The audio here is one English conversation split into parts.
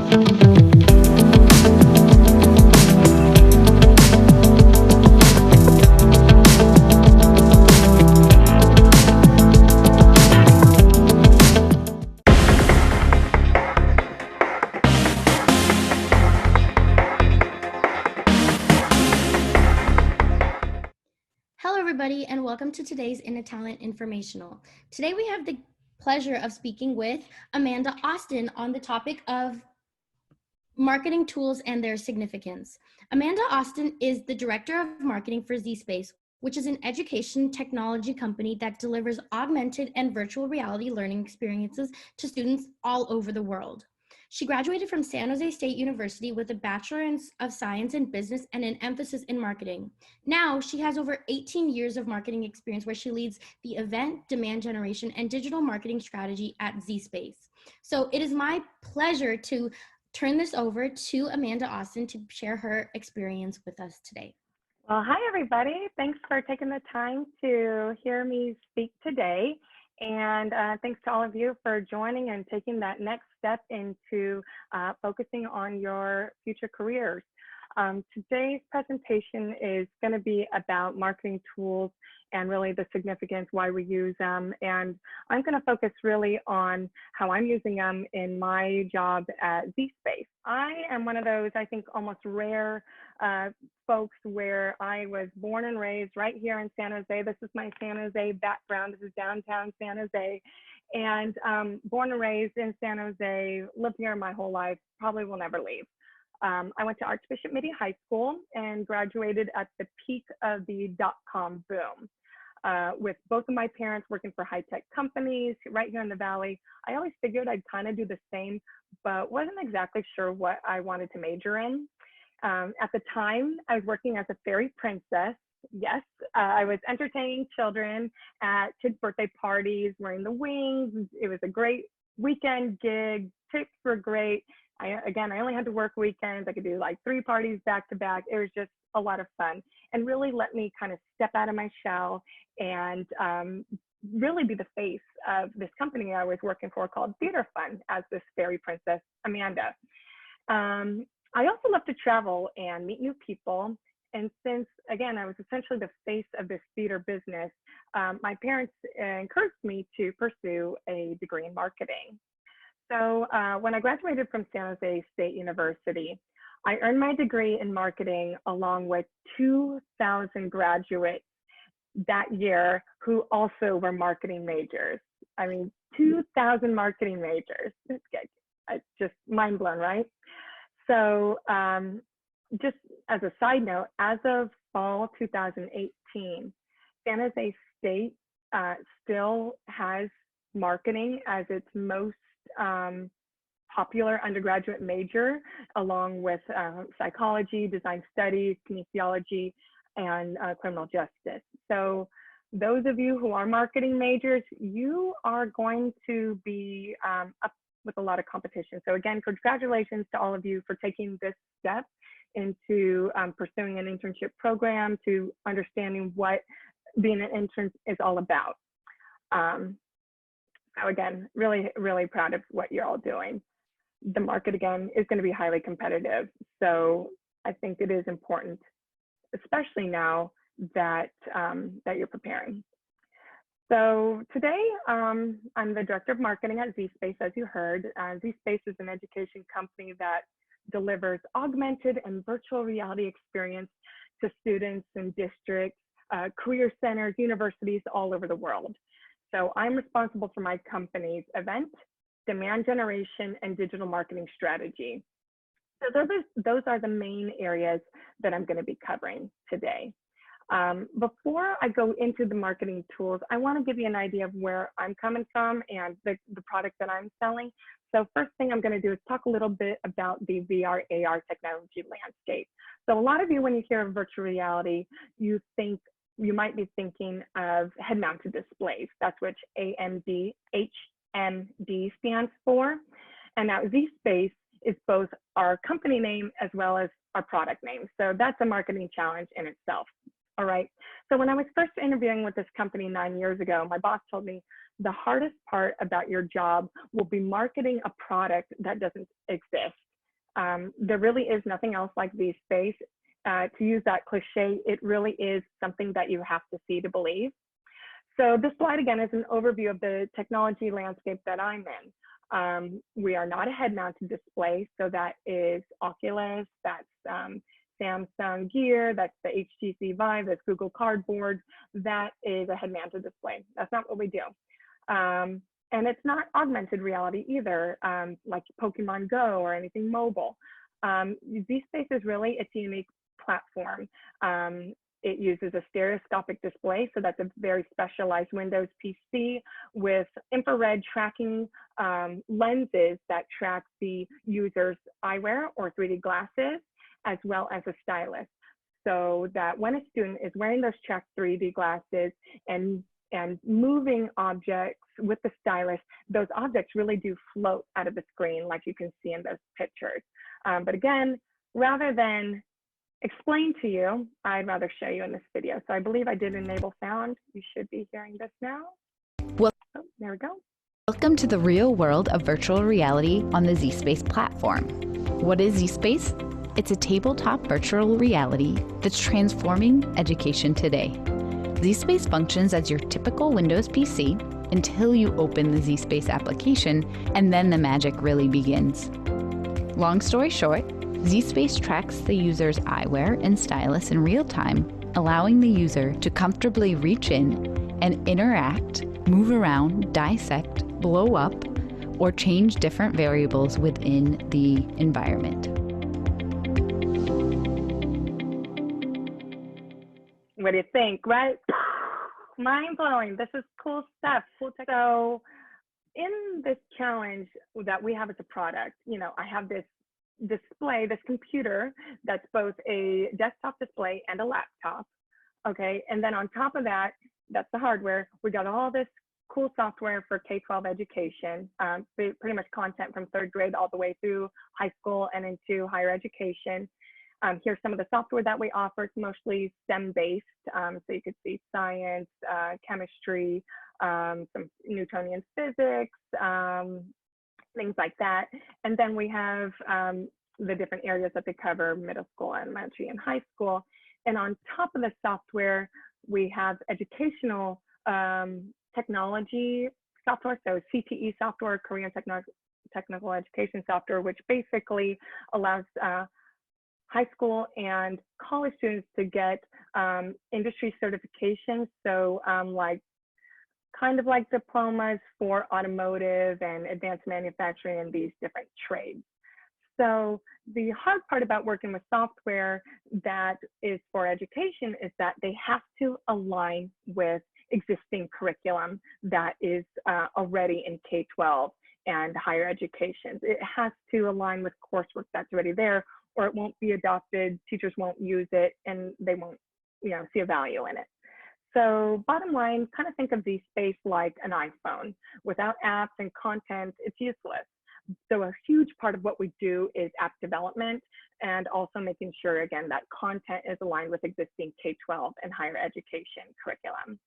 Hello, everybody, and welcome to today's In a Talent Informational. Today, we have the pleasure of speaking with Amanda Austin on the topic of marketing tools and their significance. Amanda Austin is the Director of Marketing for zSpace, which is an education technology company that delivers augmented and virtual reality learning experiences to students all over the world. She graduated from San Jose State University with a Bachelor of Science in Business and an emphasis in marketing. Now, she has over 18 years of marketing experience where she leads the event, demand generation, and digital marketing strategy at zSpace. So it is my pleasure to turn this over to Amanda Austin to share her experience with us today. Well, hi, everybody. Thanks for taking the time to hear me speak today. And thanks to all of you for joining and taking that next step into focusing on your future careers. Today's presentation is going to be about marketing tools and really the significance, why we use them. And I'm going to focus really on how I'm using them in my job at zSpace. I am one of those, I think, almost rare folks where I was born and raised right here in San Jose. This is my San Jose background. This is downtown San Jose. And born and raised in San Jose, lived here my whole life, probably will never leave. I went to Archbishop Mitty High School and graduated at the peak of the dot-com boom. With both of my parents working for high-tech companies right here in the Valley, I always figured I'd kind of do the same, but wasn't exactly sure what I wanted to major in. At the time, I was working as a fairy princess. Yes, I was entertaining children at kids' birthday parties, wearing the wings. It was a great weekend gig. Tips were great. I only had to work weekends. I could do like 3 parties back to back. It was just a lot of fun and really let me kind of step out of my shell and really be the face of this company I was working for called Theater Fun as this fairy princess, Amanda. I also love to travel and meet new people. And since, again, I was essentially the face of this theater business, my parents encouraged me to pursue a degree in marketing. So when I graduated from San Jose State University, I earned my degree in marketing along with 2,000 graduates that year who also were marketing majors. I mean, 2,000 marketing majors. It's just mind blown, right? So just as a side note, as of fall 2018, San Jose State still has marketing as its most popular undergraduate major, along with psychology, design studies, kinesiology, and criminal justice. So those of you who are marketing majors, you are going to be up with a lot of competition. So again, congratulations to all of you for taking this step into pursuing an internship program, to understanding what being an intern is all about. So again, really, really proud of what you're all doing. The market, again, is going to be highly competitive. So I think it is important, especially now that, that you're preparing. So today, I'm the Director of Marketing at zSpace, as you heard. zSpace is an education company that delivers augmented and virtual reality experience to students in districts, career centers, universities all over the world. So I'm responsible for my company's event, demand generation, and digital marketing strategy. So those are the main areas that I'm going to be covering today. Before I go into the marketing tools, I want to give you an idea of where I'm coming from and the product that I'm selling. So first thing I'm going to do is talk a little bit about the VR, AR technology landscape. So a lot of you, when you hear of virtual reality, you might be thinking of head-mounted displays. That's what HMD stands for. And now zSpace is both our company name as well as our product name. So that's a marketing challenge in itself. All right. So when I was first interviewing with this company 9 years ago, my boss told me the hardest part about your job will be marketing a product that doesn't exist. There really is nothing else like zSpace. To use that cliche, it really is something that you have to see to believe. So this slide again is an overview of the technology landscape that I'm in. We are not a head-mounted display, so that is Oculus, that's Samsung Gear, that's the HTC Vive, that's Google Cardboard. That is a head-mounted display. That's not what we do. And it's not augmented reality either, like Pokemon Go or anything mobile. zSpace is really, it's a unique platform. It uses a stereoscopic display, so that's a very specialized Windows PC with infrared tracking lenses that track the user's eyewear or 3D glasses, as well as a stylus. So that when a student is wearing those tracked 3D glasses and moving objects with the stylus, those objects really do float out of the screen like you can see in those pictures. But again, rather than explain to you, I'd rather show you in this video. So I believe I did enable sound. You should be hearing this now. Well, oh, there we go. Welcome to the real world of virtual reality on the zSpace platform. What is zSpace? It's a tabletop virtual reality that's transforming education today. zSpace functions as your typical Windows PC until you open the zSpace application, and then the magic really begins. Long story short, zSpace tracks the user's eyewear and stylus in real time, allowing the user to comfortably reach in and interact, move around, dissect, blow up, or change different variables within the environment. What do you think, right? Mind blowing. This is cool stuff. Cool tech. So in this challenge that we have as a product, I have this display, this computer that's both a desktop display and a laptop. Okay. And then on top of that, that's the hardware. We got all this cool software for K-12 education, pretty much content from 3rd grade all the way through high school and into higher education. Here's some of the software that we offer. It's mostly STEM-based, so you could see science, chemistry, some Newtonian physics, things like that. And then we have the different areas that they cover, middle school, elementary, and high school. And on top of the software, we have educational technology software, so CTE software, Korean Technical Education Software, which basically allows high school and college students to get industry certifications. So kind of like diplomas for automotive and advanced manufacturing and these different trades. So the hard part about working with software that is for education is that they have to align with existing curriculum that is already in K-12 and higher education. It has to align with coursework that's already there, or it won't be adopted, teachers won't use it, and they won't see a value in it. So bottom line, kind of think of zSpace like an iPhone. Without apps and content, it's useless. So a huge part of what we do is app development and also making sure, again, that content is aligned with existing K-12 and higher education curriculum.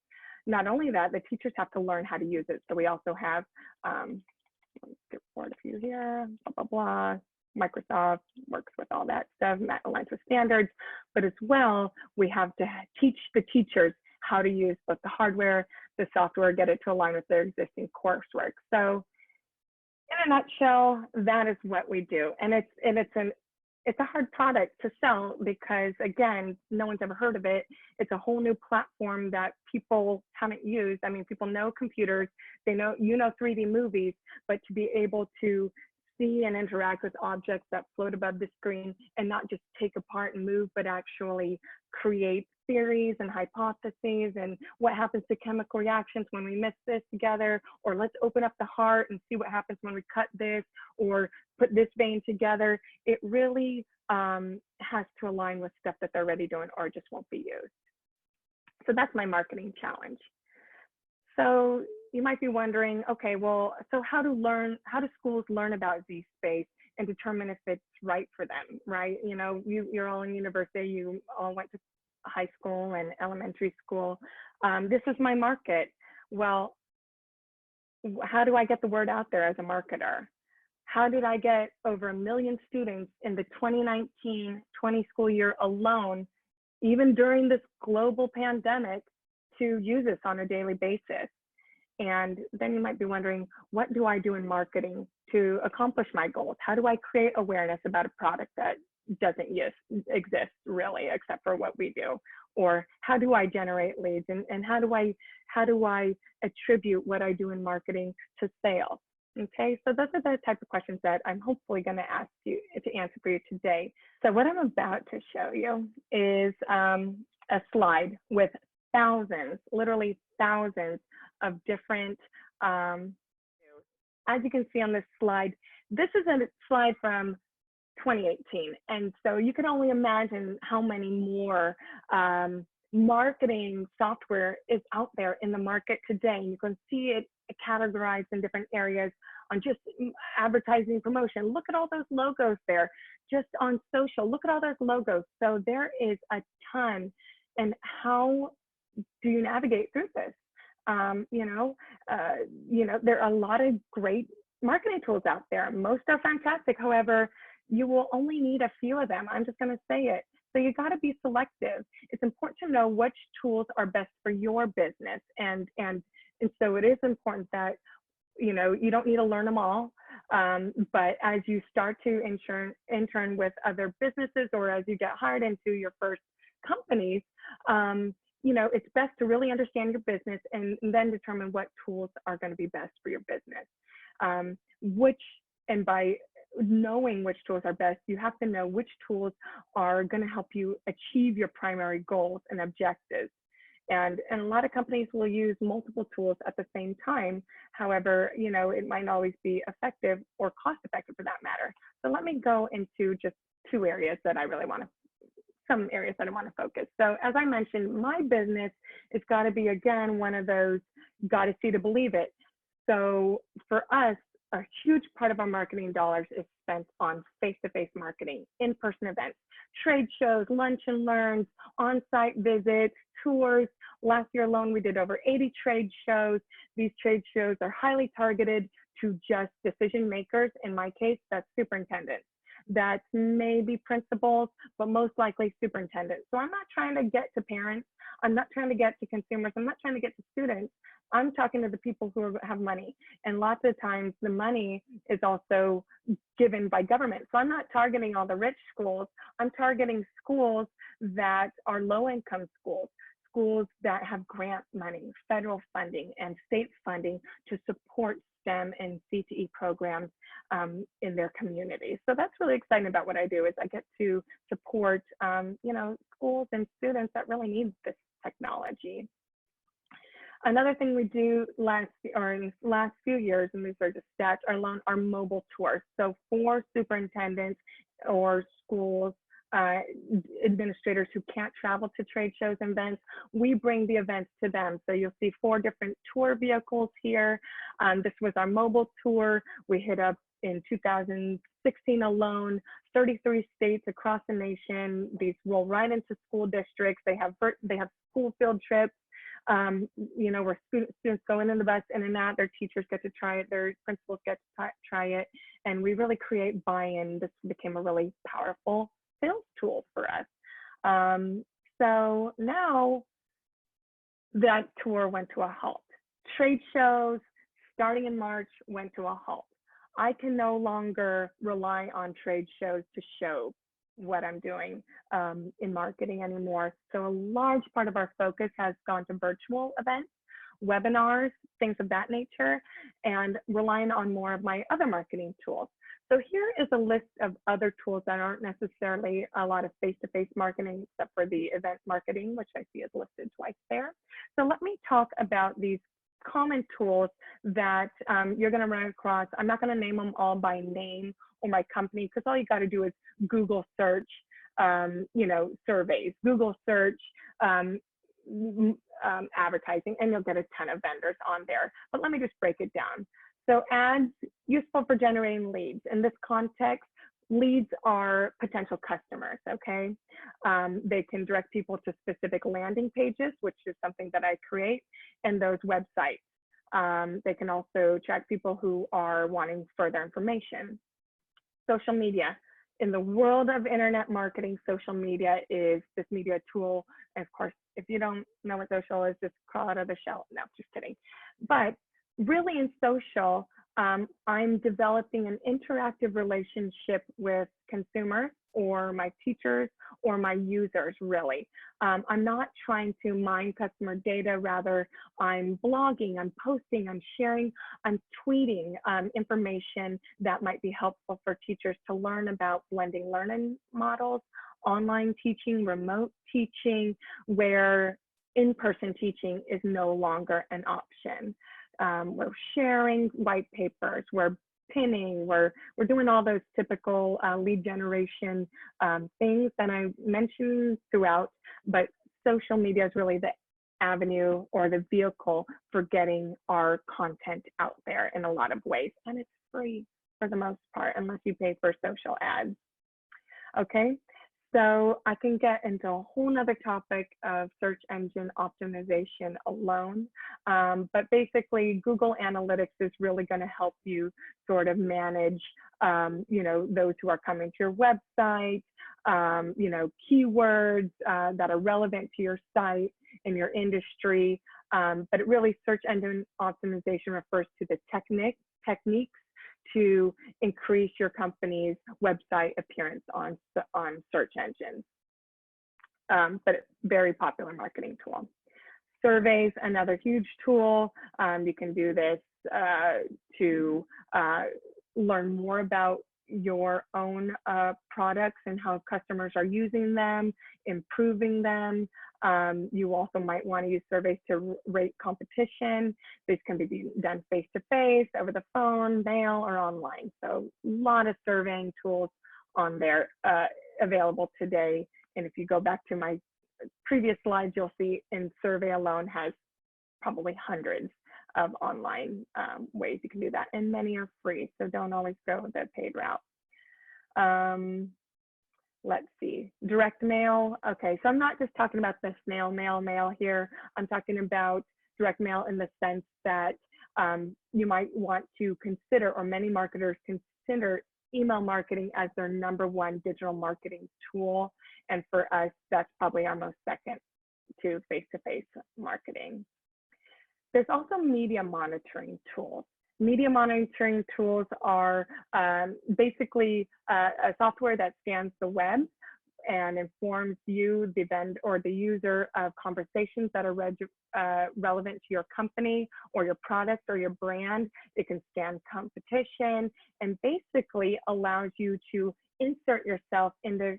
Not only that, the teachers have to learn how to use it. So we also have, let's get forward a few here, blah, blah, blah. Microsoft works with all that stuff, and that aligns with standards, but as well, we have to teach the teachers how to use both the hardware, the software, get it to align with their existing coursework. So in a nutshell, that is what we do. And it's a hard product to sell because, again, no one's ever heard of it. It's a whole new platform that people haven't used. I mean, people know computers, they know, 3D movies, but to be able to see and interact with objects that float above the screen and not just take apart and move, but actually create theories and hypotheses and what happens to chemical reactions when we mix this together, or let's open up the heart and see what happens when we cut this or put this vein together. It really has to align with stuff that they're already doing or just won't be used. So that's my marketing challenge. So you might be wondering, okay, well, so how do schools learn about zSpace and determine if it's right for them, right? You're all in university, you all went to high school and elementary school. This is my market. Well, how do I get the word out there as a marketer? How did I get over 1 million students in the 2019-20 school year alone, even during this global pandemic, to use this on a daily basis? And then you might be wondering, what do I do in marketing to accomplish my goals? How do I create awareness about a product that doesn't exist really, except for what we do? Or how do I generate leads? And how do I attribute what I do in marketing to sales? Okay, so those are the type of questions that I'm hopefully going to ask you to answer for you today. So what I'm about to show you is a slide with thousands, literally thousands of different, as you can see on this slide, this is a slide from 2018. And so you can only imagine how many more marketing software is out there in the market today. You can see it categorized in different areas on just advertising, promotion. Look at all those logos there, just on social. Look at all those logos. So there is a ton. And how do you navigate through this? There are a lot of great marketing tools out there. Most are fantastic. However, you will only need a few of them. I'm just going to say it. So you got to be selective. It's important to know which tools are best for your business. And so it is important that, you don't need to learn them all. But as you start to intern with other businesses, or as you get hired into your first companies, it's best to really understand your business and then determine what tools are going to be best for your business. And by knowing which tools are best, you have to know which tools are going to help you achieve your primary goals and objectives. And a lot of companies will use multiple tools at the same time. However, it might not always be effective or cost effective for that matter. So let me go into just some areas that I want to focus. So as I mentioned, my business has got to be, again, one of those got to see to believe it. So for us, a huge part of our marketing dollars is spent on face-to-face marketing, in-person events, trade shows, lunch and learns, on-site visits, tours. Last year alone, we did over 80 trade shows. These trade shows are highly targeted to just decision makers. In my case, that's superintendents. That's maybe principals, but most likely superintendents. So I'm not trying to get to parents. I'm not trying to get to consumers. I'm not trying to get to students. I'm talking to the people who have money. And lots of times the money is also given by government. So I'm not targeting all the rich schools. I'm targeting schools that are low-income schools, schools that have grant money, federal funding, and state funding to support STEM and CTE programs in their communities. So that's really exciting about what I do, is I get to support, schools and students that really need this technology. Another thing we do in the last few years, and these are just stats, are mobile tours. So for superintendents or schools, administrators who can't travel to trade shows and events, we bring the events to them. So you'll see 4 different tour vehicles here. This was our mobile tour. We hit up in 2016 alone, 33 states across the nation. These roll right into school districts. They have school field trips. Where students go in the bus in and out, their teachers get to try it, their principals get to try it, and we really create buy-in. This became a really powerful sales tool for us. So now that tour went to a halt. Trade shows starting in March went to a halt. I can no longer rely on trade shows to show what I'm doing in marketing anymore. So a large part of our focus has gone to virtual events, webinars, things of that nature, and relying on more of my other marketing tools. So here is a list of other tools that aren't necessarily a lot of face-to-face marketing, except for the event marketing, which I see is listed twice there. So let me talk about these common tools that you're going to run across. I'm not going to name them all by name or my company, because all you got to do is Google search, surveys, Google search advertising, and you'll get a ton of vendors on there. But let me just break it down. So ads, useful for generating leads. In this context, leads are potential customers, okay? They can direct people to specific landing pages, which is something that I create, and those websites. They can also track people who are wanting further information. Social media. In the world of internet marketing, social media is this media tool. And of course, if you don't know what social is, just crawl out of the shell. No, just kidding. But really in social, I'm developing an interactive relationship with consumers or my teachers or my users, really. I'm not trying to mine customer data, rather I'm blogging, I'm posting, I'm sharing, I'm tweeting information that might be helpful for teachers to learn about blending learning models, online teaching, remote teaching, where in-person teaching is no longer an option. We're sharing white papers, we're pinning, we're doing all those typical lead generation things that I mentioned throughout, but social media is really the avenue or the vehicle for getting our content out there in a lot of ways. And it's free for the most part, unless you pay for social ads. Okay, so I can get into a whole nother topic of search engine optimization alone. But basically, Google Analytics is really going to help you sort of manage, those who are coming to your website, keywords that are relevant to your site in your industry. But it really, search engine optimization refers to the techniques to increase your company's website appearance on search engines. But it's a very popular marketing tool. Surveys, another huge tool. You can do this to learn more about your own products and how customers are using them, improving them. You also might want to use surveys to rate competition. This can be done face-to-face, over the phone, mail, or online. So a lot of surveying tools on there available today. And if you go back to my previous slides, you'll see in survey alone has probably hundreds of online ways you can do that, and many are free, so don't always go the paid route. Let's see, direct mail. Okay, so I'm not just talking about the snail mail here. I'm talking about direct mail in the sense that you might want to consider, or many marketers consider, email marketing as their #1 digital marketing tool. And for us, that's probably our most second to face-to-face marketing. There's also media monitoring tools. Media monitoring tools are basically a software that scans the web and informs you, the vendor or the user, of conversations that are relevant to your company or your product or your brand. It can scan competition and basically allows you to insert yourself into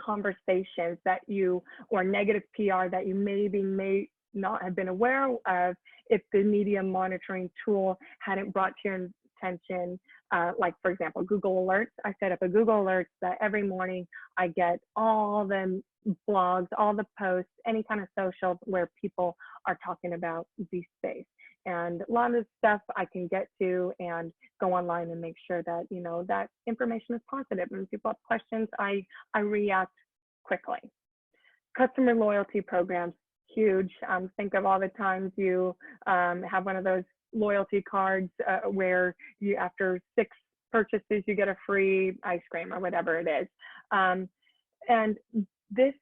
conversations that you, or negative PR that you may not have been aware of if the media monitoring tool hadn't brought to your attention. Like, for example, Google Alerts. I set up a Google Alerts that every morning I get all the blogs, all the posts, any kind of social where people are talking about zSpace. And a lot of stuff I can get to and go online and make sure that, that information is positive. And if people have questions, I react quickly. Customer loyalty programs, huge. Think of all the times you have one of those loyalty cards where you, after 6 purchases, you get a free ice cream or whatever it is. And this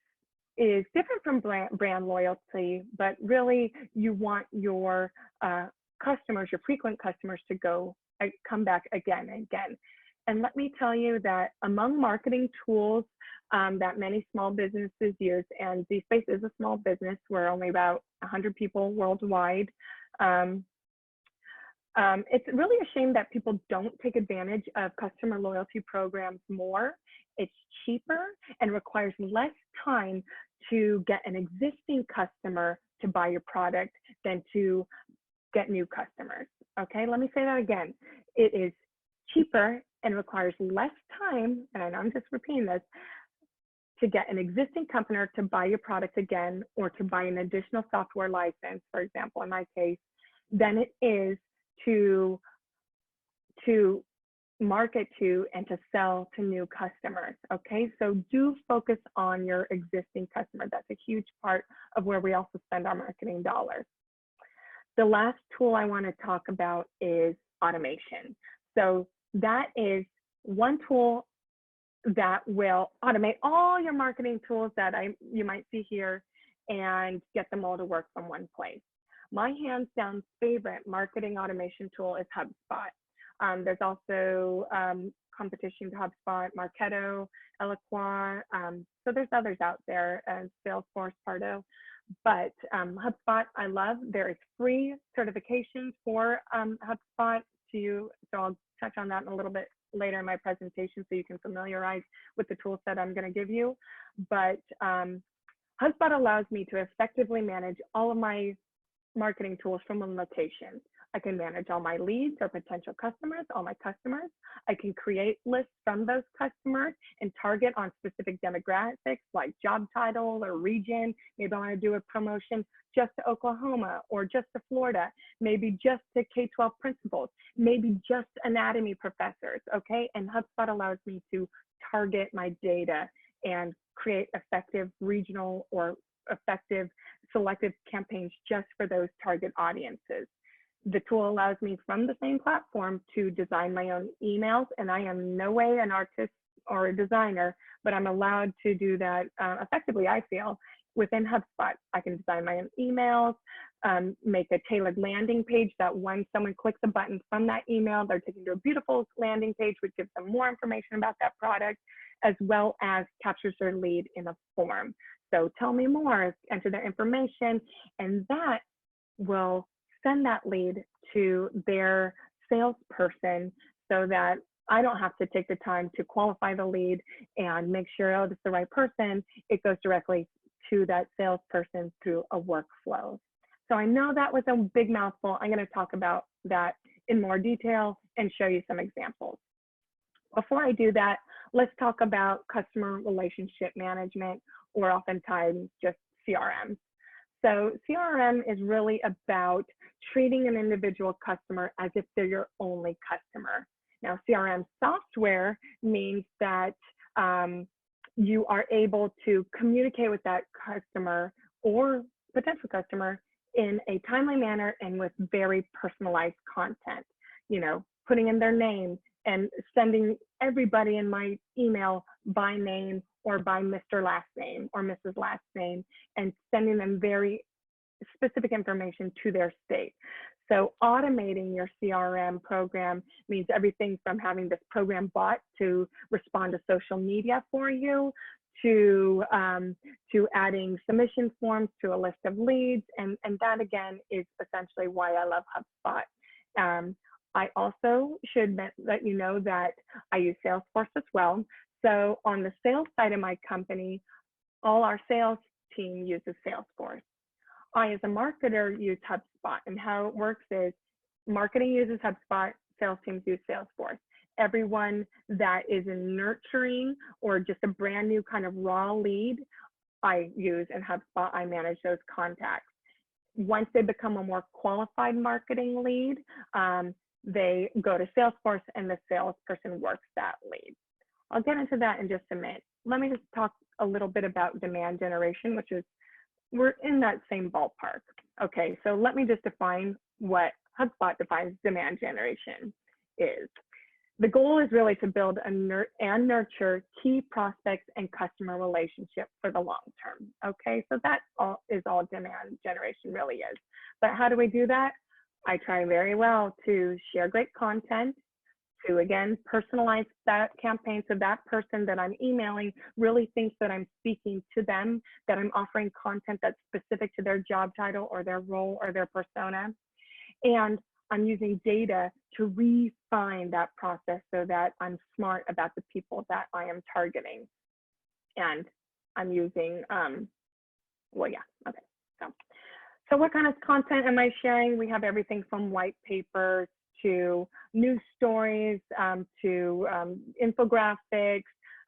is different from brand loyalty, but really you want your customers, your frequent customers, to come back again and again. And let me tell you that among marketing tools that many small businesses use, and zSpace is a small business, we're only about 100 people worldwide. It's really a shame that people don't take advantage of customer loyalty programs more. It's cheaper and requires less time to get an existing customer to buy your product than to get new customers. Okay, let me say that again. It is cheaper and requires less time, and I know I'm just repeating this, to get an existing customer to buy your product again, or to buy an additional software license, for example, in my case, than it is to market to and to sell to new customers. Okay, so do focus on your existing customer. That's a huge part of where we also spend our marketing dollars. The last tool I want to talk about is automation. So that is one tool that will automate all your marketing tools that you might see here and get them all to work from one place. My hands down favorite marketing automation tool is HubSpot. There's also competition to HubSpot, Marketo, Eloqua. So there's others out there, Salesforce, Pardo. But HubSpot, I love. There is free certifications for HubSpot so I'll touch on that in a little bit later in my presentation so you can familiarize with the tool set I'm going to give you. But HubSpot allows me to effectively manage all of my marketing tools from one location. I can manage all my leads or potential customers, all my customers. I can create lists from those customers and target on specific demographics like job title or region. Maybe I want to do a promotion just to Oklahoma or just to Florida, maybe just to K-12 principals, maybe just anatomy professors, okay? And HubSpot allows me to target my data and create effective regional or effective selective campaigns just for those target audiences. The tool allows me from the same platform to design my own emails, and I am in no way an artist or a designer, but I'm allowed to do that effectively, I feel, within HubSpot. I can design my own emails, make a tailored landing page that when someone clicks a button from that email, they're taken to a beautiful landing page which gives them more information about that product, as well as captures their lead in a form. So tell me more, enter their information, and that will send that lead to their salesperson so that I don't have to take the time to qualify the lead and make sure, oh, this is the right person. It goes directly to that salesperson through a workflow. So I know that was a big mouthful. I'm going to talk about that in more detail and show you some examples. Before I do that, let's talk about customer relationship management, or oftentimes just CRM. So CRM is really about treating an individual customer as if they're your only customer. Now, CRM software means that you are able to communicate with that customer or potential customer in a timely manner and with very personalized content. You know, putting in their name and sending everybody in my email by name or by Mr. Last Name or Mrs. Last Name, and sending them very specific information to their state. So automating your CRM program means everything from having this program bot to respond to social media for you, to adding submission forms to a list of leads. And that, again, is essentially why I love HubSpot. I also should let you know that I use Salesforce as well. So on the sales side of my company, all our sales team uses Salesforce. I, as a marketer, use HubSpot, and how it works is marketing uses HubSpot, sales teams use Salesforce. Everyone that is in nurturing or just a brand new kind of raw lead, I use in HubSpot. I manage those contacts. Once they become a more qualified marketing lead, they go to Salesforce and the salesperson works that lead. I'll get into that in just a minute. Let me just talk a little bit about demand generation, which is, we're in that same ballpark. Okay, so let me just define what HubSpot defines demand generation is. The goal is really to build and nurture key prospects and customer relationships for the long term. Okay, so that is all demand generation really is. But how do we do that? I try very well to share great content, to, again, personalize that campaign so that person that I'm emailing really thinks that I'm speaking to them, that I'm offering content that's specific to their job title or their role or their persona. And I'm using data to refine that process so that I'm smart about the people that I am targeting. And I'm using, well, yeah, okay. So what kind of content am I sharing? We have everything from white papers to news stories, to infographics,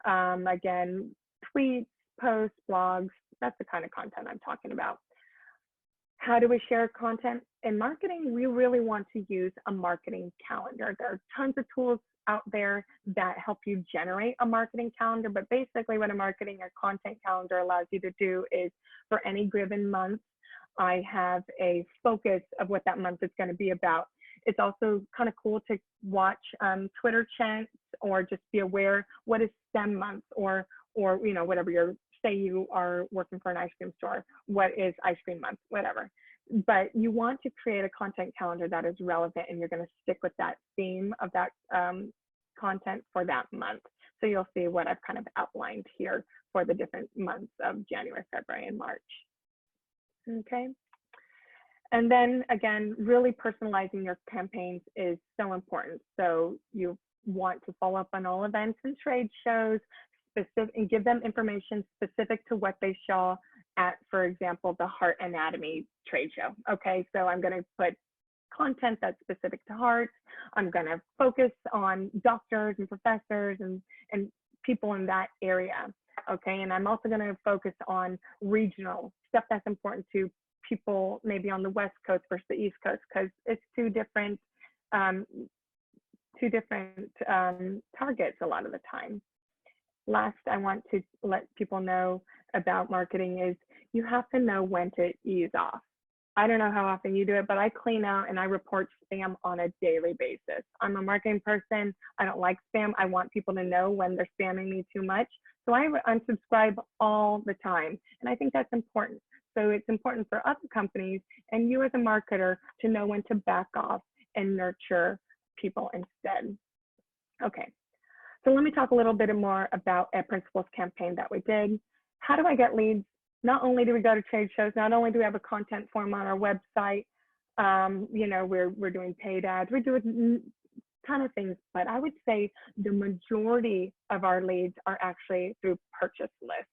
again, tweets, posts, blogs. That's the kind of content I'm talking about. How do we share content? In marketing, we really want to use a marketing calendar. There are tons of tools out there that help you generate a marketing calendar, but basically what a marketing or content calendar allows you to do is, for any given month, I have a focus of what that month is going to be about. It's also kind of cool to watch Twitter chants or just be aware what is STEM month, or you know, whatever you're, say you are working for an ice cream store, what is ice cream month, whatever. But you want to create a content calendar that is relevant, and you're going to stick with that theme of that content for that month. So you'll see what I've kind of outlined here for the different months of January, February, and March. Okay. And then again, really personalizing your campaigns is so important. So you want to follow up on all events and trade shows, and give them information specific to what they saw at, for example, the Heart Anatomy trade show. Okay, so I'm going to put content that's specific to heart. I'm going to focus on doctors and professors and people in that area. Okay, and I'm also going to focus on regional stuff that's important to people maybe on the West Coast versus the East Coast, because it's two different targets a lot of the time. Last, I want to let people know about marketing is you have to know when to ease off. I don't know how often you do it, but I clean out and I report spam on a daily basis. I'm a marketing person. I don't like spam. I want people to know when they're spamming me too much. So I unsubscribe all the time. And I think that's important. So it's important for other companies and you as a marketer to know when to back off and nurture people instead. Okay. So let me talk a little bit more about a principles campaign that we did. How do I get leads? Not only do we go to trade shows, not only do we have a content form on our website, you know, we're doing paid ads, we're doing a ton of things, but I would say the majority of our leads are actually through purchase lists.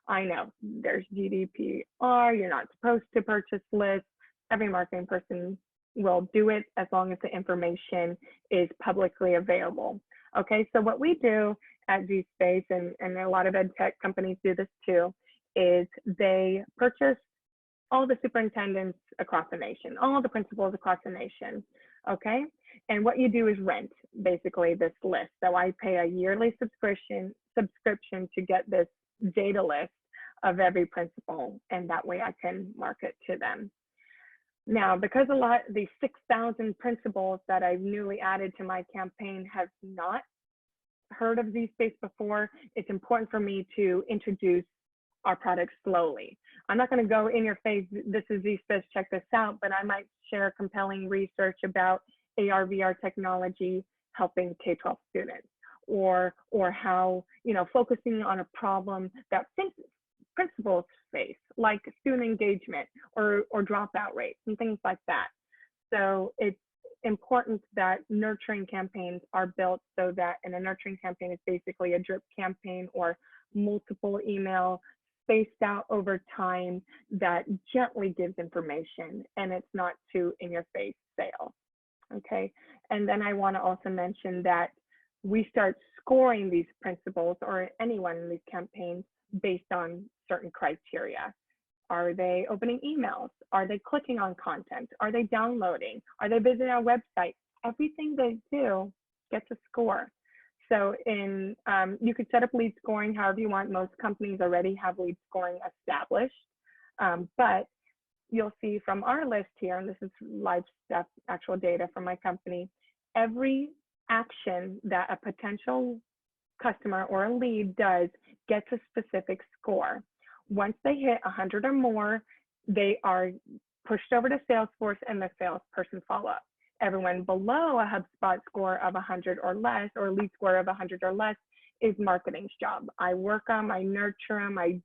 I know there's GDPR, you're not supposed to purchase lists. Every marketing person will do it as long as the information is publicly available. Okay, so what we do at zSpace, and a lot of ed tech companies do this too, is they purchase all the superintendents across the nation, all the principals across the nation, okay? And what you do is rent, basically, this list. So I pay a yearly subscription to get this data list of every principal, and that way I can market to them. Now, because these 6,000 principals that I've newly added to my campaign have not heard of zSpace before, it's important for me to introduce our product slowly. I'm not going to go in your face, this is zSpace, check this out, but I might share compelling research about AR/VR technology helping K-12 students, or how, you know, focusing on a problem that principals face, like student engagement or dropout rates and things like that. So it's important that nurturing campaigns are built so that, and a nurturing campaign is basically a drip campaign or multiple email spaced out over time that gently gives information, and it's not too in-your-face sales. Okay, and then I want to also mention that we start scoring these principals or anyone in these campaigns based on certain criteria. Are they opening emails? Are they clicking on content? Are they downloading? Are they visiting our website? Everything they do gets a score. So you could set up lead scoring however you want. Most companies already have lead scoring established, but you'll see from our list here, and this is live stuff, actual data from my company, every action that a potential customer or a lead does gets a specific score. Once they hit 100 or more, they are pushed over to Salesforce and the salesperson follow up. Everyone below a HubSpot score of 100 or less, or a lead score of 100 or less, is marketing's job. I work them, I nurture them, I,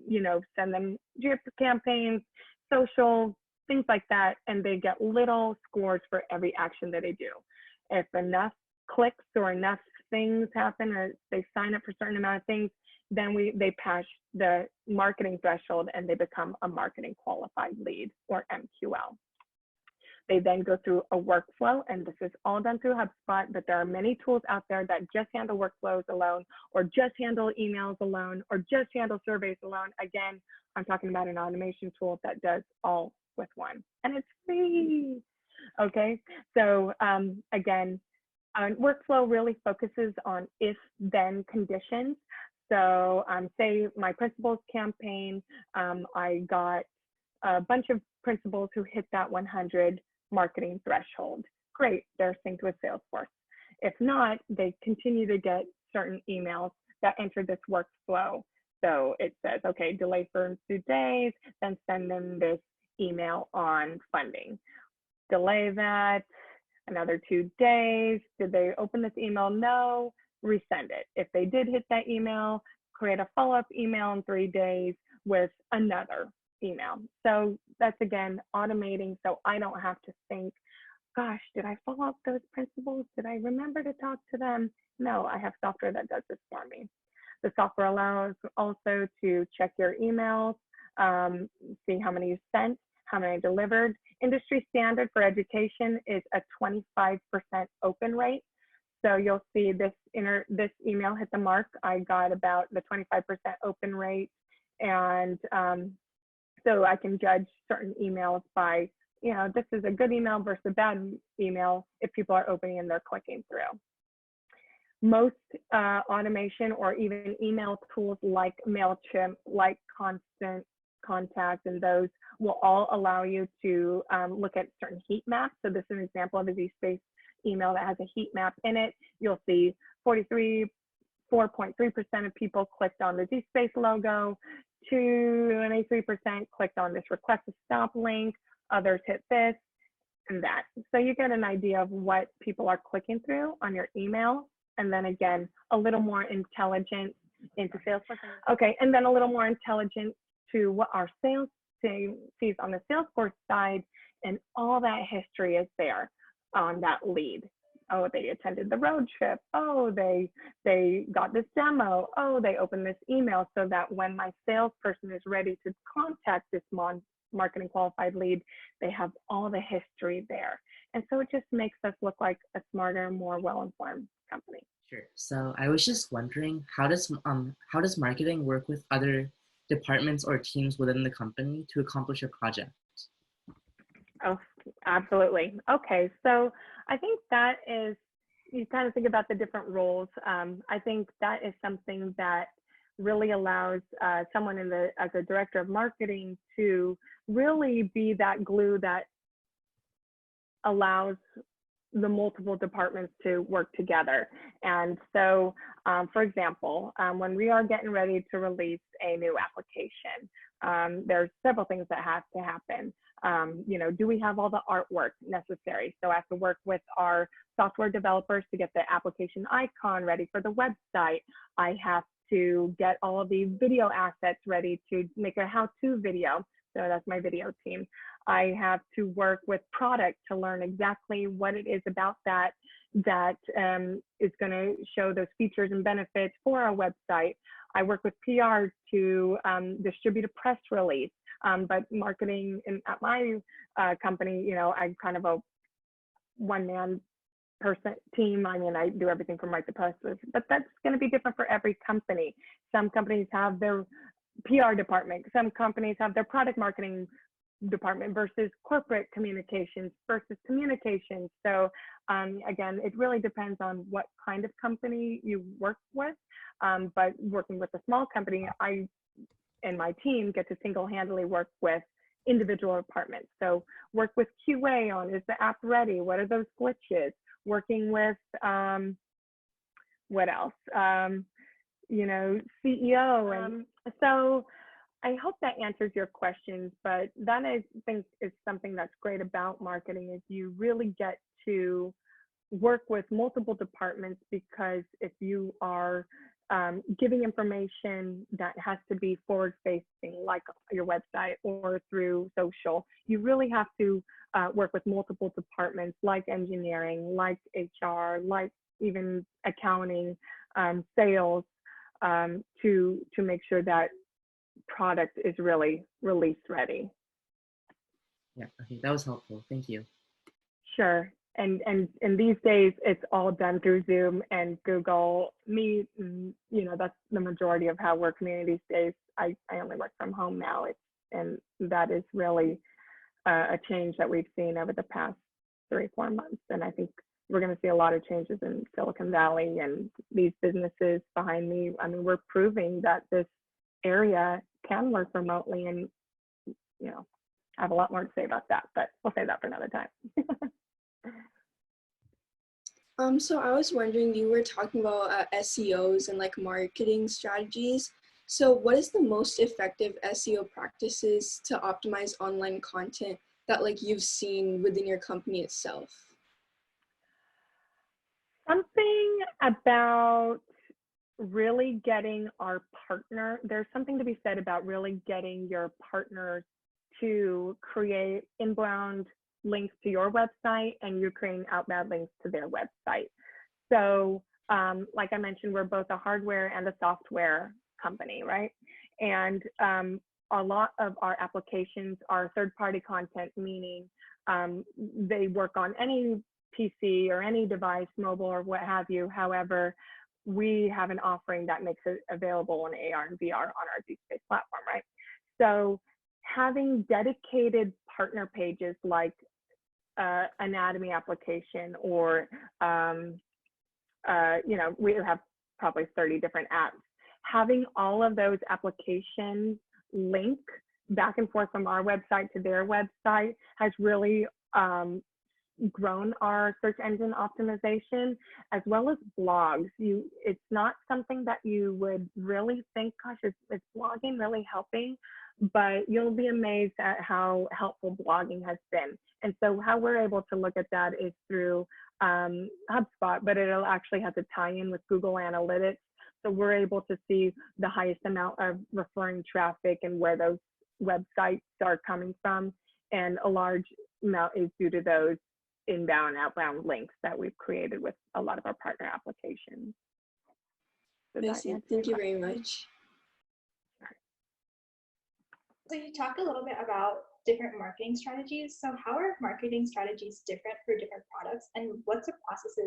you know, send them drip campaigns, social, things like that, and they get little scores for every action that they do. If enough clicks or enough things happen, or they sign up for a certain amount of things, then they pass the marketing threshold and they become a marketing qualified lead, or MQL. They then go through a workflow, and this is all done through HubSpot, but there are many tools out there that just handle workflows alone, or just handle emails alone, or just handle surveys alone. Again, I'm talking about an automation tool that does all with one, and it's free. Okay, so again, workflow really focuses on if-then conditions. So say my principals campaign, I got a bunch of principals who hit that 100 marketing threshold. Great, they're synced with Salesforce. If not, they continue to get certain emails that enter this workflow. So it says, okay, delay for 2 days, then send them this email on funding. Delay that another 2 days. Did they open this email? No, resend it. If they did hit that email, create a follow-up email in 3 days with another email. So that's, again, automating, so I don't have to think, gosh, did I follow up those principals? Did I remember to talk to them? No, I have software that does this for me. The software allows also to check your emails, see how many you sent, how many delivered. Industry standard for education is a 25% open rate. So you'll see this email hit the mark. I got about the 25% open rate. And so I can judge certain emails by, you know, this is a good email versus a bad email if people are opening and they're clicking through. Most automation or even email tools like MailChimp, like Constant Contact, and those will all allow you to look at certain heat maps. So this is an example of a zSpace email that has a heat map in it. You'll see 4.3% of people clicked on the zSpace logo, 23% clicked on this request to stop link, others hit this and that. So you get an idea of what people are clicking through on your email. And then again, a little more intelligent into Salesforce. Okay, and then a little more intelligent to what our sales team sees on the Salesforce side, and all that history is there on that lead. Oh, they attended the road trip. Oh, they got this demo. Oh, they opened this email, so that when my salesperson is ready to contact this marketing qualified lead, they have all the history there. And so it just makes us look like a smarter, more well-informed company. Sure. So I was just wondering, how does marketing work with other departments or teams within the company to accomplish a project? Oh, absolutely. Okay, so I think that is, you kind of think about the different roles. I think that is something that really allows someone as a director of marketing to really be that glue that allows the multiple departments to work together. And so, for example, when we are getting ready to release a new application, there's several things that have to happen. You know, do we have all the artwork necessary? So I have to work with our software developers to get the application icon ready for the website. I have to get all of the video assets ready to make a how-to video. So that's my video team. I have to work with product to learn exactly what it is about that is going to show those features and benefits for our website. I work with PR to distribute a press release. But marketing at my company, you know, I'm kind of a one-man person team. I mean, I do everything from write the press release, but that's going to be different for every company. Some companies have their PR department. Some companies have their product marketing department versus corporate communications versus communications. So again, it really depends on what kind of company you work with. But working with a small company, I and my team get to single-handedly work with individual departments. So work with QA on, is the app ready? What are those glitches? Working with, what else? You know, CEO. And so I hope that answers your questions, but that I think is something that's great about marketing, is you really get to work with multiple departments, because if you are giving information that has to be forward facing, like your website or through social, you really have to work with multiple departments like engineering, like HR, like even accounting, sales, to make sure that product is really release ready. Yeah, okay, that was helpful. Thank you. Sure. And these days, it's all done through Zoom and Google Meet. And, you know, that's the majority of how we're communities days. I only work from home now. And that is really a change that we've seen over the past 3-4 months. And I think we're going to see a lot of changes in Silicon Valley and these businesses behind me. I mean, we're proving that this area can work remotely, and, you know, I have a lot more to say about that, but we'll save that for another time. So I was wondering, you were talking about SEOs and like marketing strategies. So what is the most effective SEO practices to optimize online content that like you've seen within your company itself? Something about really getting our partner, there's something to be said about really getting your partners to create inbound links to your website and you creating outbound links to their website. So like I mentioned, we're both a hardware and a software company, right? And a lot of our applications are third-party content, meaning they work on any PC or any device, mobile or what have you. However, we have an offering that makes it available in AR and VR on our zSpace platform, right? So having dedicated partner pages like anatomy application or, we have probably 30 different apps. Having all of those applications link back and forth from our website to their website has really grown our search engine optimization, as well as blogs. It's not something that you would really think, gosh, is blogging really helping? But you'll be amazed at how helpful blogging has been. And so how we're able to look at that is through HubSpot, but it'll actually have to tie in with Google Analytics. So we're able to see the highest amount of referring traffic and where those websites are coming from. And a large amount is due to those inbound, outbound links that we've created with a lot of our partner applications. I see. Thank you very much. So you talked a little bit about different marketing strategies. So how are marketing strategies different for different products? And what's the process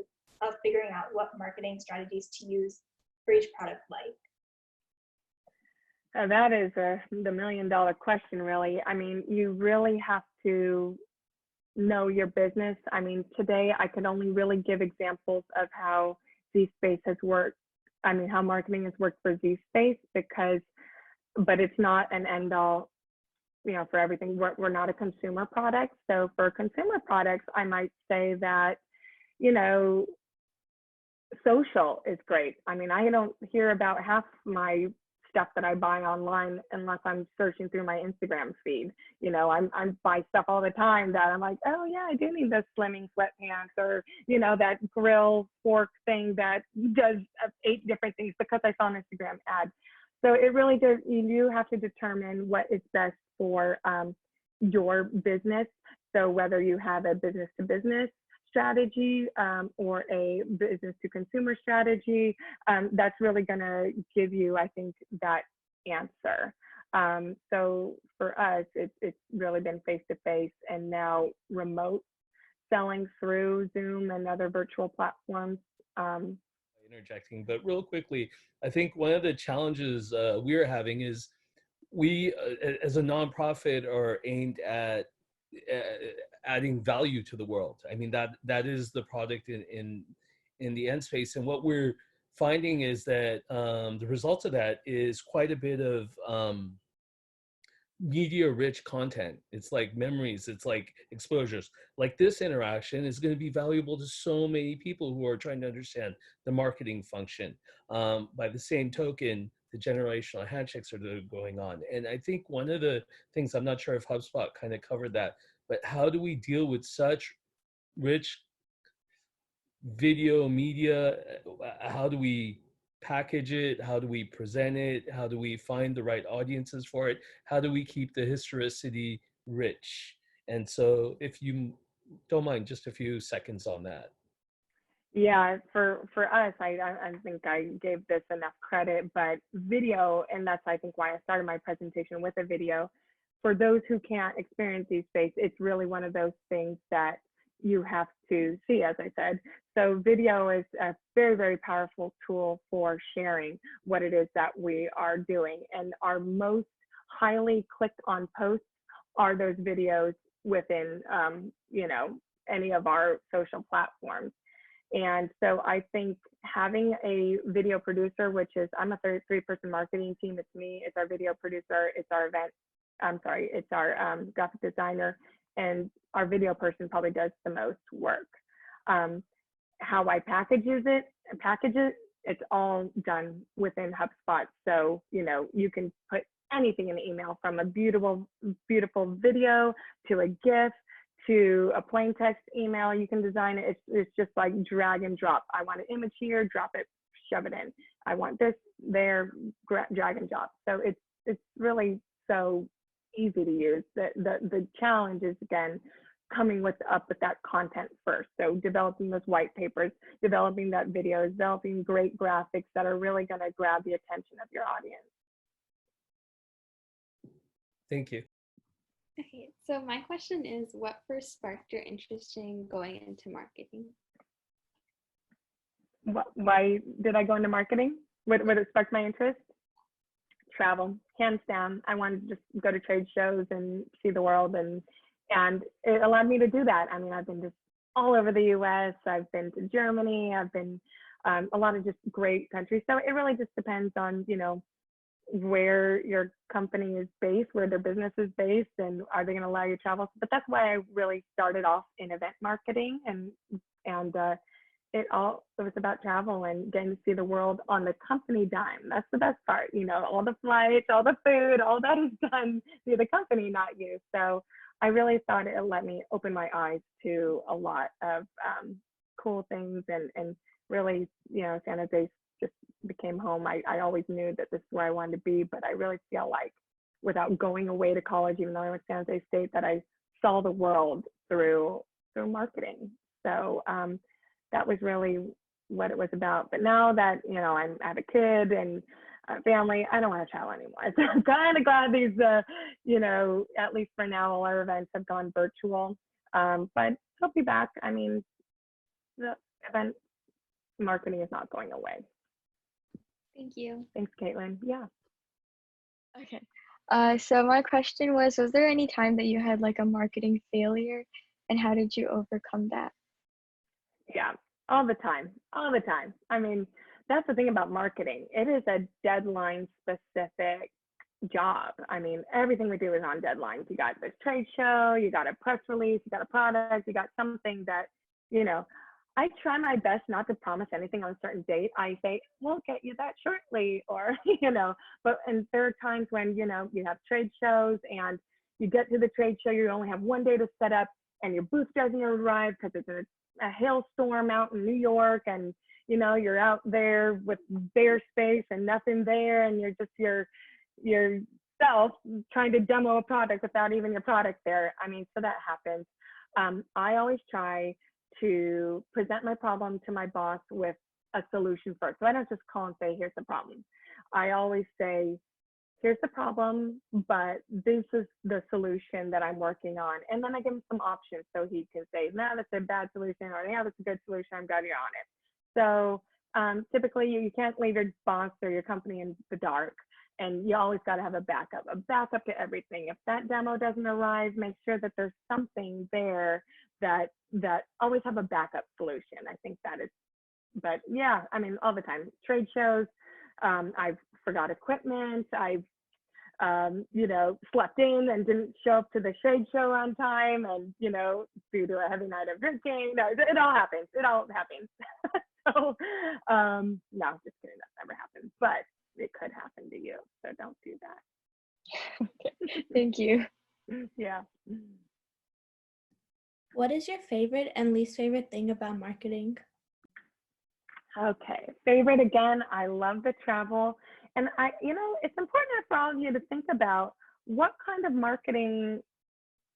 of figuring out what marketing strategies to use for each product like? That is the million-dollar question, really. I mean, you really have to know your business. I mean, today I can only really give examples of how zSpace has worked. I mean, how marketing has worked for zSpace but it's not an end all, for everything. We're not a consumer product. So for consumer products, I might say that, social is great. I mean, I don't hear about half my stuff that I buy online unless I'm searching through my Instagram feed. I buy stuff all the time that I'm like, oh yeah, I do need those slimming sweatpants, or that grill fork thing that does 8 different things because I saw an Instagram ad. So it really does, you do have to determine what is best for your business. So whether you have a business to business strategy or a business to consumer strategy, that's really going to give you, I think, that answer. So for us, it's really been face-to-face and now remote selling through Zoom and other virtual platforms. Interjecting, but real quickly, I think one of the challenges we're having is we, as a nonprofit, are aimed at adding value to the world. I mean, that is the product in the end space. And what we're finding is that the result of that is quite a bit of media-rich content. It's like memories, it's like exposures. Like this interaction is going to be valuable to so many people who are trying to understand the marketing function. By the same token, the generational handshakes are going on. And I think one of the things, I'm not sure if HubSpot kind of covered that, but how do we deal with such rich video media? How do we package it? How do we present it? How do we find the right audiences for it? How do we keep the historicity rich? And so if you don't mind, just a few seconds on that. Yeah, for us, I think I gave this enough credit, but video, and that's, I think, why I started my presentation with a video. For those who can't experience zSpace, it's really one of those things that you have to see, as I said. So video is a very, very powerful tool for sharing what it is that we are doing. And our most highly clicked on posts are those videos within, any of our social platforms. And so I think having a video producer, which is, I'm a three-person marketing team. It's me, it's our video producer, it's our event it's our graphic designer, and our video person probably does the most work. How I package it, it's all done within HubSpot. So, you can put anything in the email, from a beautiful, beautiful video to a GIF to a plain text email. You can design it. It's just like drag and drop. I want an image here, drop it, shove it in. I want this there, drag and drop. So it's really so easy to use. The challenge is, again, coming up with that content first. So developing those white papers, developing that video, developing great graphics that are really going to grab the attention of your audience. Thank you. Okay, so my question is, what first sparked your interest in going into marketing? Why did I go into marketing? What it sparked my interest? Travel, hands down. I wanted to just go to trade shows and see the world, and it allowed me to do that. I mean, I've been just all over the US. I've been to Germany. I've been a lot of just great countries. So it really just depends on, where your company is based, where their business is based, and are they going to allow you to travel? But that's why I really started off in event marketing, and it was about travel and getting to see the world on the company dime. That's the best part, all the flights, all the food, all that is done through the company, not you. So I really thought it let me open my eyes to a lot of cool things, and really, San Jose just became home. I always knew that this is where I wanted to be, but I really feel like, without going away to college, even though I went to San Jose State, that I saw the world through marketing. So that was really what it was about. But now that, I have a kid and a family, I don't want to travel anymore. So I'm kind of glad these, at least for now, all our events have gone virtual. But I'll be back. I mean, the event marketing is not going away. Thank you. Thanks, Caitlin. Yeah. Okay. So my question was there any time that you had like a marketing failure, and how did you overcome that? Yeah, all the time. I mean, that's the thing about marketing. It is a deadline specific job. I mean, everything we do is on deadlines. You got this trade show, you got a press release, you got a product, you got something that, I try my best not to promise anything on a certain date. I say, we'll get you that shortly, or, and there are times when, you have trade shows and you get to the trade show, you only have one day to set up, and your booth doesn't arrive because it's a hailstorm out in New York, and, you're out there with bare space and nothing there, and you're just yourself trying to demo a product without even your product there. I mean, so that happens. I always try to present my problem to my boss with a solution first. So I don't just call and say, here's the problem. I always say, here's the problem, but this is the solution that I'm working on. And then I give him some options so he can say, no, that's a bad solution, or yeah, that's a good solution, I'm glad you're on it. So typically you can't leave your boss or your company in the dark, and you always got to have a backup to everything. If that demo doesn't arrive, make sure that there's something there that always have a backup solution. I think that is, but yeah, I mean, all the time. Trade shows, I've forgot equipment, I've slept in and didn't show up to the trade show on time, and due to a heavy night of drinking. No, it all happens. So no, just kidding, that never happens, but it could happen to you, so don't do that. Okay. Thank you. Yeah. What is your favorite and least favorite thing about marketing? Okay, favorite, again, I love the travel. And it's important for all of you to think about what kind of marketing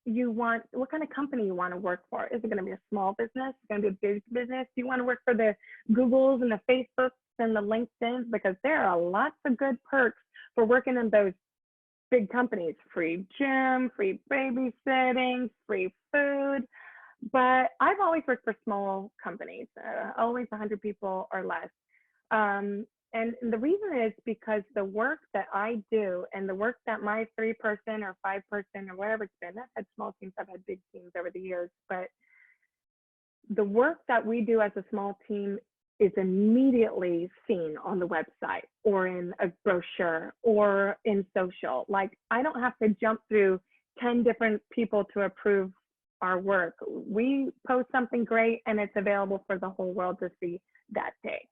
you want, what kind of company you want to work for. Is it going to be a small business? Is it going to be a big business? Do you want to work for the Googles and the Facebooks and the LinkedIns? Because there are lots of good perks for working in those big companies. Free gym, free babysitting, free food. But I've always worked for small companies, always 100 people or less. And the reason is because the work that I do, and the work that my 3-person or 5-person or whatever it's been, I've had small teams, I've had big teams over the years, but the work that we do as a small team is immediately seen on the website or in a brochure or in social. Like, I don't have to jump through 10 different people to approve our work. We post something great and it's available for the whole world to see that day.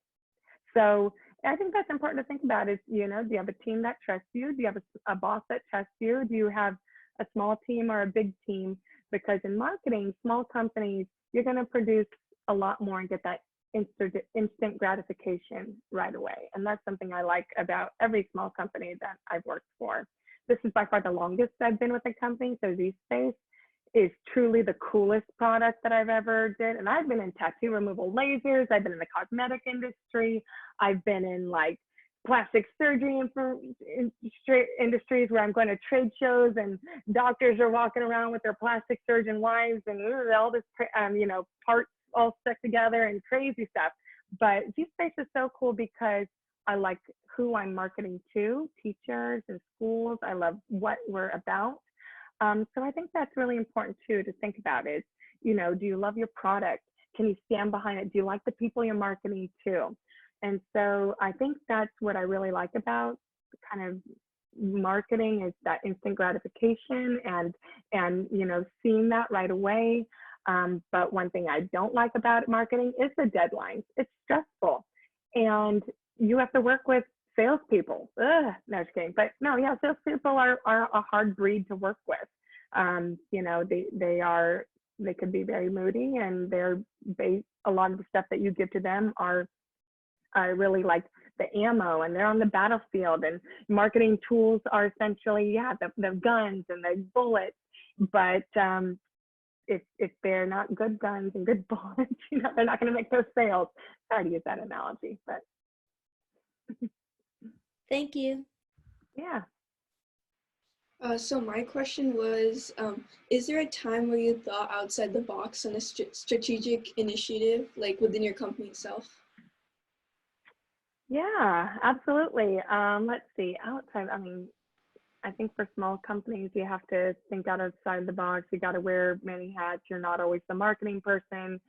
So I think that's important to think about is, do you have a team that trusts you? Do you have a boss that trusts you? Do you have a small team or a big team? Because in marketing, small companies, you're going to produce a lot more and get that instant gratification right away. And that's something I like about every small company that I've worked for. This is by far the longest I've been with a company. So zSpace is truly the coolest product that I've ever did. And I've been in tattoo removal lasers. I've been in the cosmetic industry. I've been in like plastic surgery industries where I'm going to trade shows and doctors are walking around with their plastic surgeon wives and all this, parts all stuck together and crazy stuff. But zSpace is so cool because I like who I'm marketing to, teachers and schools. I love what we're about. So I think that's really important too, to think about is, do you love your product? Can you stand behind it? Do you like the people you're marketing to? And so I think that's what I really like about kind of marketing is that instant gratification and seeing that right away. But one thing I don't like about marketing is the deadlines. It's stressful, and you have to work with salespeople. Ugh, no, just kidding. But no, yeah, salespeople are a hard breed to work with. They could be very moody, and a lot of the stuff that you give to them are really like the ammo, and they're on the battlefield. And marketing tools are essentially, the guns and the bullets. But if they're not good guns and good bullets, they're not going to make those sales. Sorry to use that analogy, but. Thank you. Yeah. So my question was, is there a time where you thought outside the box on a strategic initiative, like within your company itself? Yeah, absolutely. Let's see, outside, I think for small companies, you have to think outside the box. You got to wear many hats. You're not always the marketing person.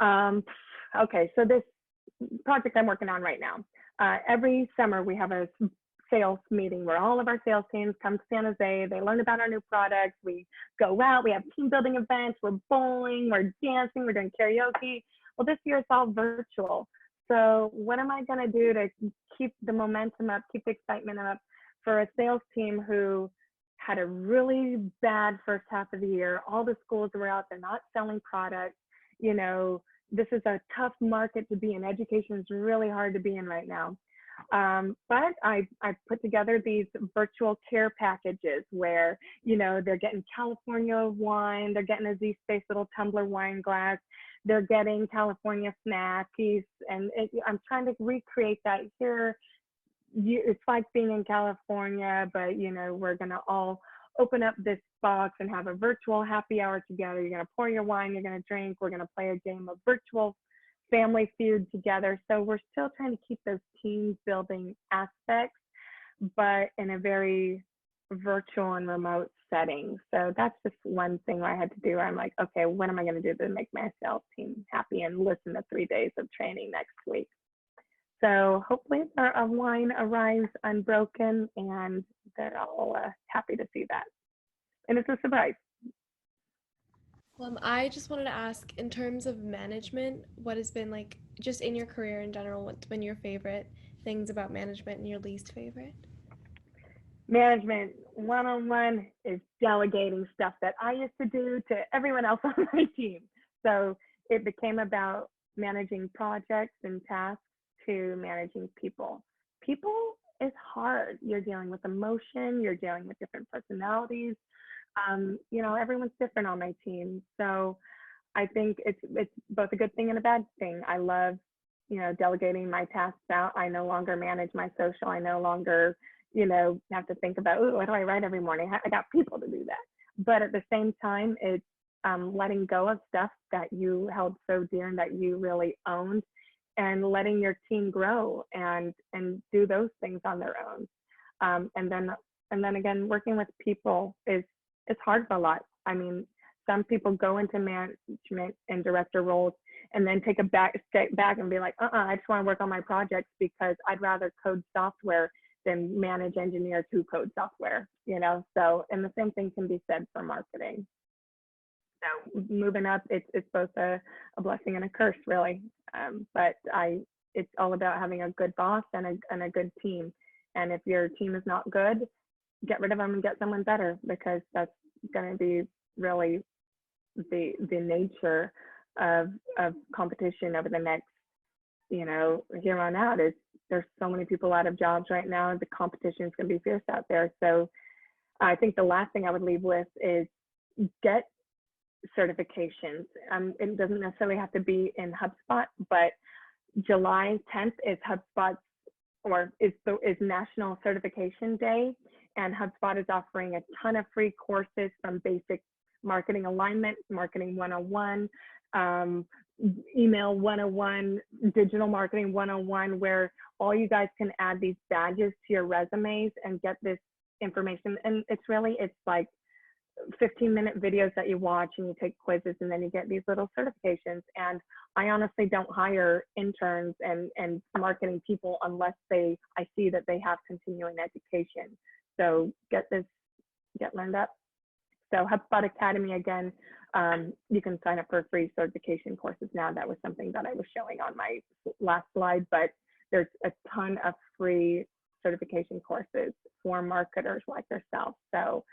Okay, so this project I'm working on right now, every summer we have a sales meeting where all of our sales teams come to San Jose. They learn about our new products. We go out, we have team building events, we're bowling, we're dancing, we're doing karaoke. Well, this year it's all virtual. So what am I going to do to keep the momentum up, keep the excitement up for a sales team who had a really bad first half of the year? All the schools were out, they're not selling products. This is a tough market to be in. Education is really hard to be in right now. But I put together these virtual care packages where, they're getting California wine, they're getting a zSpace little tumbler wine glass, they're getting California snackies, and I'm trying to recreate that here. It's like being in California, but we're gonna all open up this box and have a virtual happy hour together. You're gonna pour your wine, you're gonna drink, we're gonna play a game of virtual family feud together. So we're still trying to keep those team building aspects, but in a very virtual and remote setting. So that's just one thing I had to do. I'm like, okay, what am I going to do to make my sales team happy and listen to 3 days of training next week? So hopefully our wine arrives unbroken and they're all happy to see that. And it's a surprise. I just wanted to ask, in terms of management, what has been like, just in your career in general, what's been your favorite things about management and your least favorite? Management one-on-one is delegating stuff that I used to do to everyone else on my team. So it became about managing projects and tasks to managing people. People is hard. You're dealing with emotion, you're dealing with different personalities. Everyone's different on my team. So I think it's both a good thing and a bad thing. I love, delegating my tasks out. I no longer manage my social. I no longer, have to think about, what do I write every morning? I got people to do that. But at the same time, it's letting go of stuff that you held so dear and that you really owned, and letting your team grow and do those things on their own. And then again, working with people it's hard for a lot. I mean, some people go into management and director roles and then take a step back and be like, I just want to work on my projects because I'd rather code software than manage engineers who code software, you know? So, and the same thing can be said for marketing. So moving up, it's both a blessing and a curse, really. But it's all about having a good boss and a good team. And if your team is not good, get rid of them and get someone better, because that's going to be really the nature of competition over the next, you know, here on out. Is there's so many people out of jobs right now. The competition is going to be fierce out there. So I think the last thing I would leave with is get certifications. It doesn't necessarily have to be in HubSpot, but July 10th is HubSpot's, or is National Certification Day, and HubSpot is offering a ton of free courses from basic marketing alignment, marketing 101, email 101, digital marketing 101, where all you guys can add these badges to your resumes and get this information. And it's like 15-minute videos that you watch, and you take quizzes, and then you get these little certifications. And I honestly don't hire interns and marketing people unless I see that they have continuing education. So get learned up. So HubSpot Academy, again, you can sign up for free certification courses now. That was something that I was showing on my last slide, but there's a ton of free certification courses for marketers like yourself. So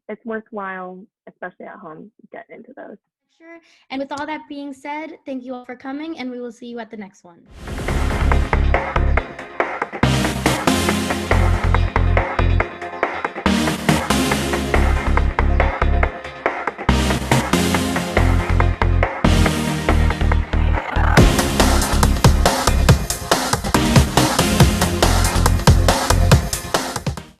it's worthwhile, especially at home, getting into those. Sure. And with all that being said, thank you all for coming, and we will see you at the next one.